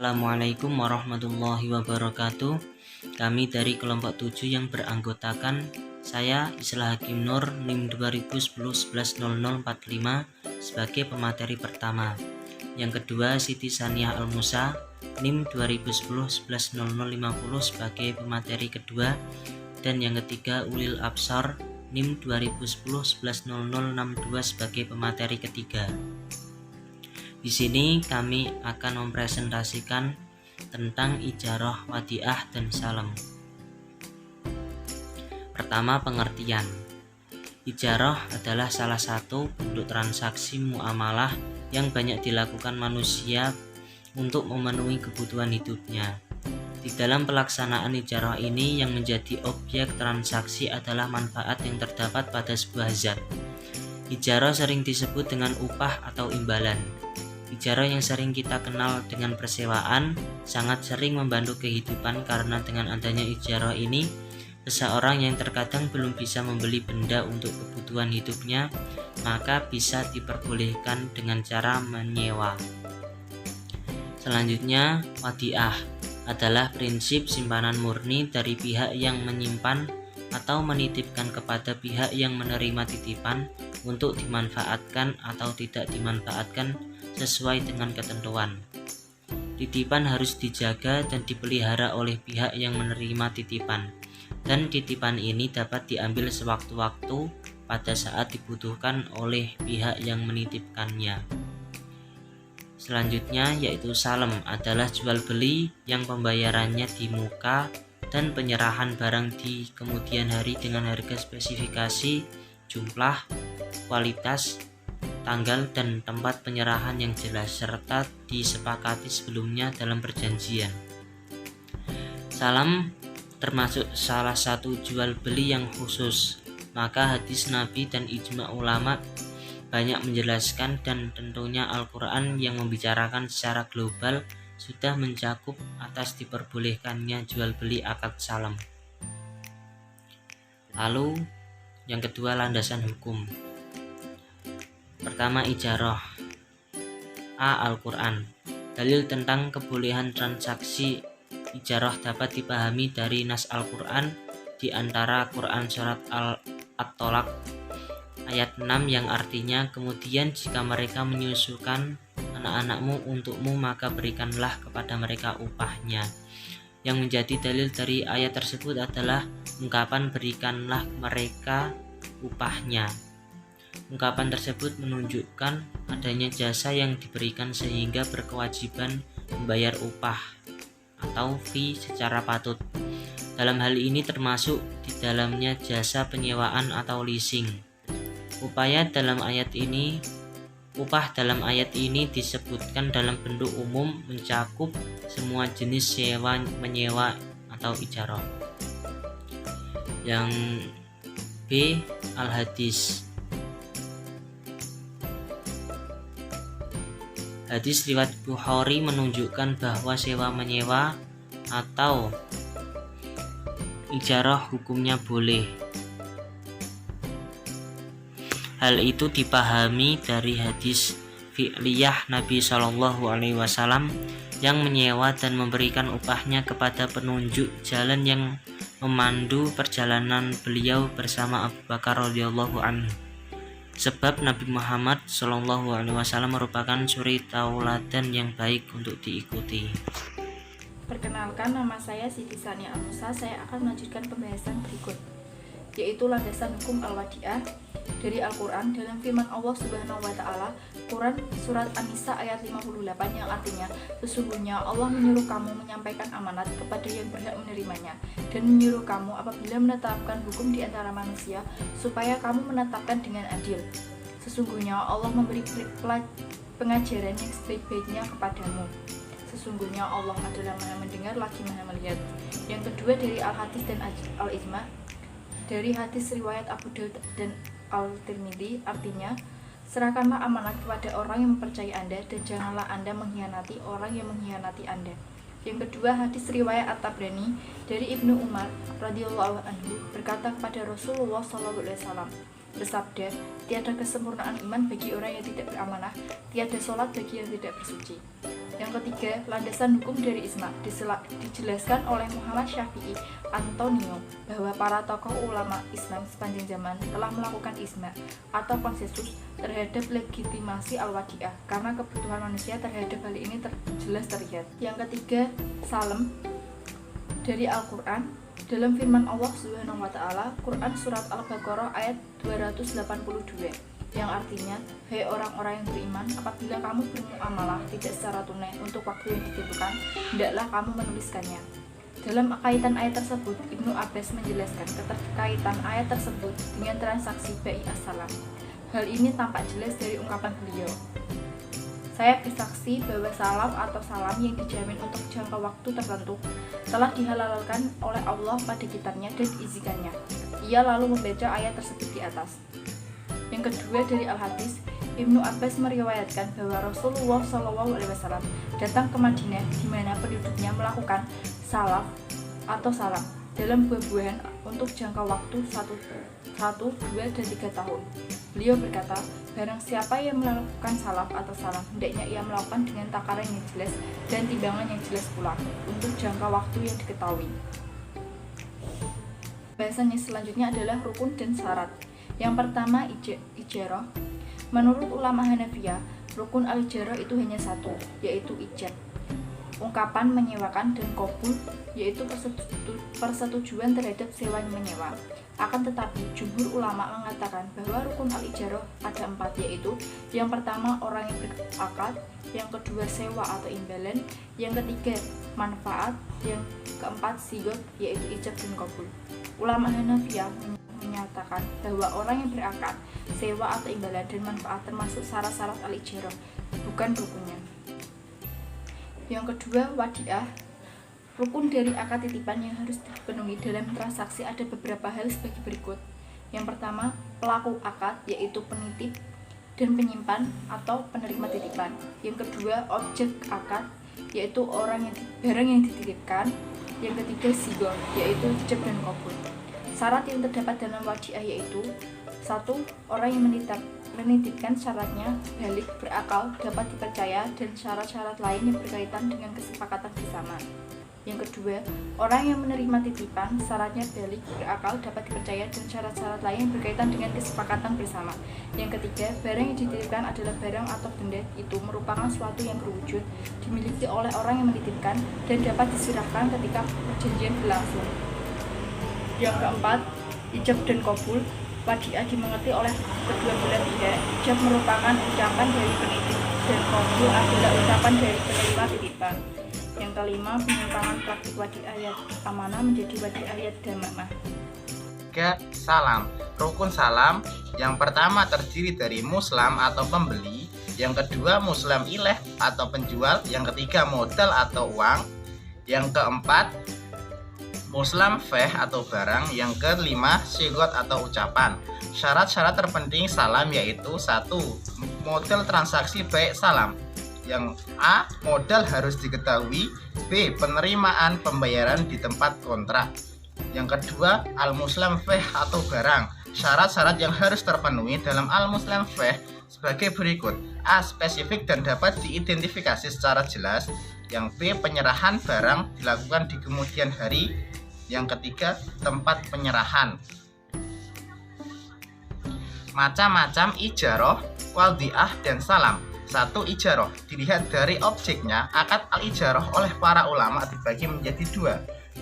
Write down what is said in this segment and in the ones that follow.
Assalamualaikum warahmatullahi wabarakatuh. Kami dari kelompok 7 yang beranggotakan saya Islah Hakim Nur NIM 2010-110045 sebagai pemateri pertama. Yang kedua Siti Saniah Al-Musa NIM 2010-110050 sebagai pemateri kedua. Dan yang ketiga Ulil Absar NIM 2010-110062 sebagai pemateri ketiga. Di sini kami akan mempresentasikan tentang ijarah, wadiah, dan salam. Pertama, pengertian. Ijarah adalah salah satu bentuk transaksi muamalah yang banyak dilakukan manusia untuk memenuhi kebutuhan hidupnya. Di dalam pelaksanaan ijarah ini yang menjadi objek transaksi adalah manfaat yang terdapat pada sebuah zat. Ijarah sering disebut dengan upah atau imbalan. Ijarah yang sering kita kenal dengan persewaan sangat sering membantu kehidupan karena dengan adanya ijarah ini, seseorang yang terkadang belum bisa membeli benda untuk kebutuhan hidupnya, maka bisa diperbolehkan dengan cara menyewa. Selanjutnya, wadiah adalah prinsip simpanan murni dari pihak yang menyimpan atau menitipkan kepada pihak yang menerima titipan untuk dimanfaatkan atau tidak dimanfaatkan sesuai dengan ketentuan. Titipan harus dijaga dan dipelihara oleh pihak yang menerima titipan, dan titipan ini dapat diambil sewaktu-waktu pada saat dibutuhkan oleh pihak yang menitipkannya. Selanjutnya yaitu salam adalah jual beli yang pembayarannya di muka dan penyerahan barang di kemudian hari dengan harga spesifikasi, jumlah, kualitas, tanggal, dan tempat penyerahan yang jelas serta disepakati sebelumnya dalam perjanjian. Salam termasuk salah satu jual beli yang khusus, maka hadis Nabi dan ijma ulama banyak menjelaskan, dan tentunya Al-Quran yang membicarakan secara global sudah mencakup atas diperbolehkannya jual beli akad salam. Lalu yang kedua, landasan hukum. Pertama, ijarah. A. Al-Quran. Dalil tentang kebolehan transaksi ijarah dapat dipahami dari nas Al-Quran, di antara Quran surat At-Tolak ayat 6 yang artinya, kemudian jika mereka menyusukan anak-anakmu untukmu, maka berikanlah kepada mereka upahnya. Yang menjadi dalil dari ayat tersebut adalah ungkapan berikanlah mereka upahnya. Ungkapan tersebut menunjukkan adanya jasa yang diberikan sehingga berkewajiban membayar upah atau fee secara patut. Dalam hal ini termasuk di dalamnya jasa penyewaan atau leasing. Upah dalam ayat ini disebutkan dalam bentuk umum, mencakup semua jenis sewa, menyewa, atau ijarah. Yang B. Al-Hadis. Hadis riwayat Bukhari menunjukkan bahwa sewa menyewa atau ijarah hukumnya boleh. Hal itu dipahami dari hadis fi'liyah Nabi SAW yang menyewa dan memberikan upahnya kepada penunjuk jalan yang memandu perjalanan beliau bersama Abu Bakar radhiyallahu anhu. Sebab Nabi Muhammad SAW merupakan suri tauladan yang baik untuk diikuti. Perkenalkan, nama saya Siti Saniah Al-Musa. Saya akan melanjutkan pembahasan berikut, yaitu landasan hukum al-wadiah dari Al-Quran dalam firman Allah Subhanahu wa Ta'ala, Quran surat An-Nisa ayat 58, yang artinya, sesungguhnya Allah menyuruh kamu menyampaikan amanat kepada yang berhak menerimanya, dan menyuruh kamu apabila menetapkan hukum di antara manusia supaya kamu menetapkan dengan adil. Sesungguhnya Allah memberi pengajaran yang sebaik-baiknya kepadamu. Sesungguhnya Allah adalah Maha mendengar lagi Maha melihat. Yang kedua dari Al-Hadis dan Al-Ijma. Dari hadis riwayat Abu Daud dan Al-Tirmidzi, artinya, serahkanlah amanat kepada orang yang mempercayai Anda, dan janganlah Anda mengkhianati orang yang mengkhianati Anda. Yang kedua, hadis riwayat At-Tabrani dari Ibnu Umar radhiyallahu anhu berkata kepada Rasulullah SAW, bersabda, tiada kesempurnaan iman bagi orang yang tidak beramanah, tiada sholat bagi yang tidak bersuci. Yang ketiga, landasan hukum dari ijma dijelaskan oleh Muhammad Syafi'i Antonio bahwa para tokoh ulama Islam sepanjang zaman telah melakukan ijma atau konsensus terhadap legitimasi al-wadi'ah karena kebutuhan manusia terhadap hal ini jelas terlihat. Yang ketiga, salam dari Al-Quran dalam firman Allah Subhanahu wa taala, Quran surat Al-Baqarah ayat 282, yang artinya, hai orang-orang yang beriman, apabila kamu bermuamalah tidak secara tunai untuk waktu yang ditentukan, hendaklah kamu menuliskannya. Dalam kaitan ayat tersebut, Ibnu Abbas menjelaskan keterkaitan ayat tersebut dengan transaksi bai as-salam. Hal ini tampak jelas dari ungkapan beliau, saya bersaksi bahwa salam atau salam yang dijamin untuk jangka waktu tertentu telah dihalalkan oleh Allah pada kitabnya dan diizinkannya. Ia lalu membaca ayat tersebut di atas. Yang kedua, dari Al-Hadis, Ibnu Abbas meriwayatkan bahwa Rasulullah SAW datang ke Madinah di mana penduduknya melakukan salaf atau salam dalam buah-buahan untuk jangka waktu 1, 2, dan 3 tahun. Beliau berkata, barang siapa yang melakukan salaf atau salam, hendaknya ia melakukan dengan takaran yang jelas dan timbangan yang jelas pula untuk jangka waktu yang diketahui. Bahasannya selanjutnya adalah rukun dan syarat. Yang pertama, ijarah. Menurut ulama Hanafiyah, rukun al-ijarah itu hanya satu, yaitu ijab. Ungkapan menyewakan dan qabul, yaitu persetujuan terhadap sewa menyewa. Akan tetapi, jumhur ulama mengatakan bahwa rukun al-ijarah ada 4, yaitu yang pertama orang yang berakad, yang kedua sewa atau imbalan, yang ketiga manfaat, yang keempat sigot, yaitu ijab dan qabul. Ulama Hanafiyah menyatakan bahwa orang yang berakad, sewa atau imbalan dan manfaat termasuk syarat-syarat al-ijarah, bukan rukunnya. Yang kedua, wadi'ah. Rukun dari akad titipan yang harus dipenuhi dalam transaksi ada beberapa hal sebagai berikut. Yang pertama, pelaku akad, yaitu penitip dan penyimpan atau penerima titipan. Yang kedua, objek akad, yaitu barang yang dititipkan. Yang ketiga, sigoh, yaitu ijab dan qabul. Syarat yang terdapat dalam wadi'ah yaitu 1. Orang yang menitipkan syaratnya balik, berakal, dapat dipercaya, dan syarat-syarat lain yang berkaitan dengan kesepakatan bersama. Yang kedua, orang yang menerima titipan syaratnya balik, berakal, dapat dipercaya, dan syarat-syarat lain yang berkaitan dengan kesepakatan bersama. Yang ketiga, barang yang dititipkan adalah barang atau benda itu merupakan suatu yang berwujud, dimiliki oleh orang yang menitipkan, dan dapat diserahkan ketika perjanjian berlangsung. Yang keempat, ijab dan qabul. Wadi'ah dimengerti oleh kedua belah pihak. Ijab merupakan ucapan dari penitip dan qabul adalah ucapan dari penerima titipan. Yang kelima, penyimpangan praktik wadi'ah amanah menjadi wadi'ah damanah. Salam. Rukun salam yang pertama terdiri dari muslam atau pembeli, yang kedua muslam ileh atau penjual, yang ketiga modal atau uang, yang keempat muslam feh atau barang, yang kelima sigot atau ucapan. Syarat-syarat terpenting salam yaitu 1. Model transaksi baik salam. Yang A. Modal harus diketahui. B. Penerimaan pembayaran di tempat kontrak. Yang kedua, al-muslam feh atau barang. Syarat-syarat yang harus terpenuhi dalam al-muslam feh sebagai berikut. A. Spesifik dan dapat diidentifikasi secara jelas. Yang B. Penyerahan barang dilakukan di kemudian hari. Yang ketiga, tempat penyerahan. Macam-macam ijarah, wadi'ah, dan salam. 1. Ijarah dilihat dari objeknya. Akad al-ijarah oleh para ulama dibagi menjadi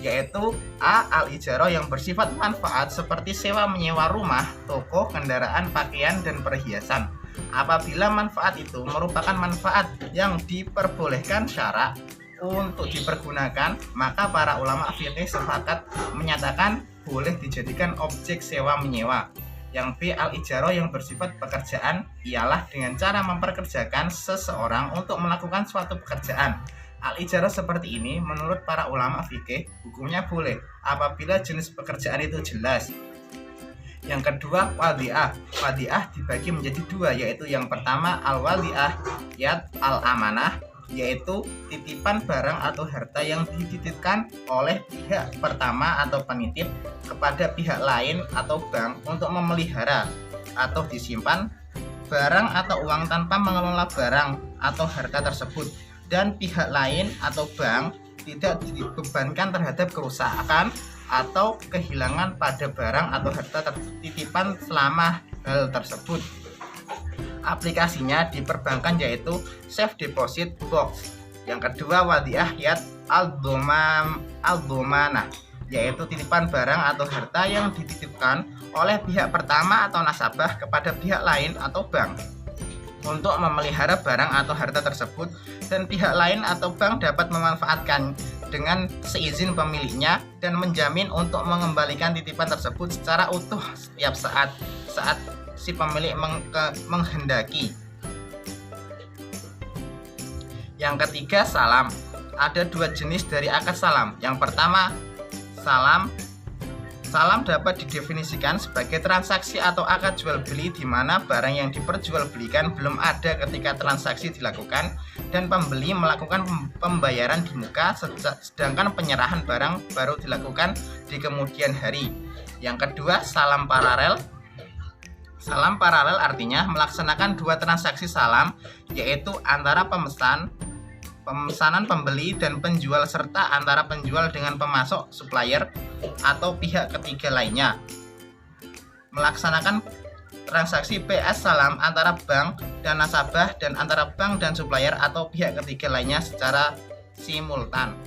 2, yaitu A. Al-ijarah yang bersifat manfaat seperti sewa menyewa rumah, toko, kendaraan, pakaian, dan perhiasan. Apabila manfaat itu merupakan manfaat yang diperbolehkan syara untuk dipergunakan, maka para ulama fikih sepakat menyatakan boleh dijadikan objek sewa menyewa. Yang B. Al-ijarah yang bersifat pekerjaan ialah dengan cara memperkerjakan seseorang untuk melakukan suatu pekerjaan. Al-ijarah seperti ini menurut para ulama fikih hukumnya boleh apabila jenis pekerjaan itu jelas. Yang kedua, wadi'ah. Wadi'ah dibagi menjadi 2, yaitu yang pertama al-wadi'ah yad al-amanah, yaitu titipan barang atau harta yang dititipkan oleh pihak pertama atau penitip kepada pihak lain atau bank untuk memelihara atau disimpan barang atau uang tanpa mengelola barang atau harta tersebut dan pihak lain atau bank tidak dibebankan terhadap kerusakan atau kehilangan pada barang atau harta titipan selama hal tersebut. Aplikasinya di perbankan yaitu Safe Deposit Box. Yang kedua, Wadiah Yad Al-Domanah, yaitu titipan barang atau harta yang dititipkan oleh pihak pertama atau nasabah kepada pihak lain atau bank untuk memelihara barang atau harta tersebut, dan pihak lain atau bank dapat memanfaatkan dengan seizin pemiliknya dan menjamin untuk mengembalikan titipan tersebut secara utuh setiap saat si pemilik menghendaki. Yang ketiga, salam. Ada dua jenis dari akad salam. Yang pertama, salam dapat didefinisikan sebagai transaksi atau akad jual beli di mana barang yang diperjualbelikan belum ada ketika transaksi dilakukan dan pembeli melakukan pembayaran di muka, sedangkan penyerahan barang baru dilakukan di kemudian hari. Yang kedua, salam paralel. Salam paralel artinya melaksanakan dua transaksi salam, yaitu antara pemesanan pembeli dan penjual serta antara penjual dengan pemasok supplier atau pihak ketiga lainnya. Melaksanakan transaksi PS salam antara bank dan nasabah dan antara bank dan supplier atau pihak ketiga lainnya secara simultan.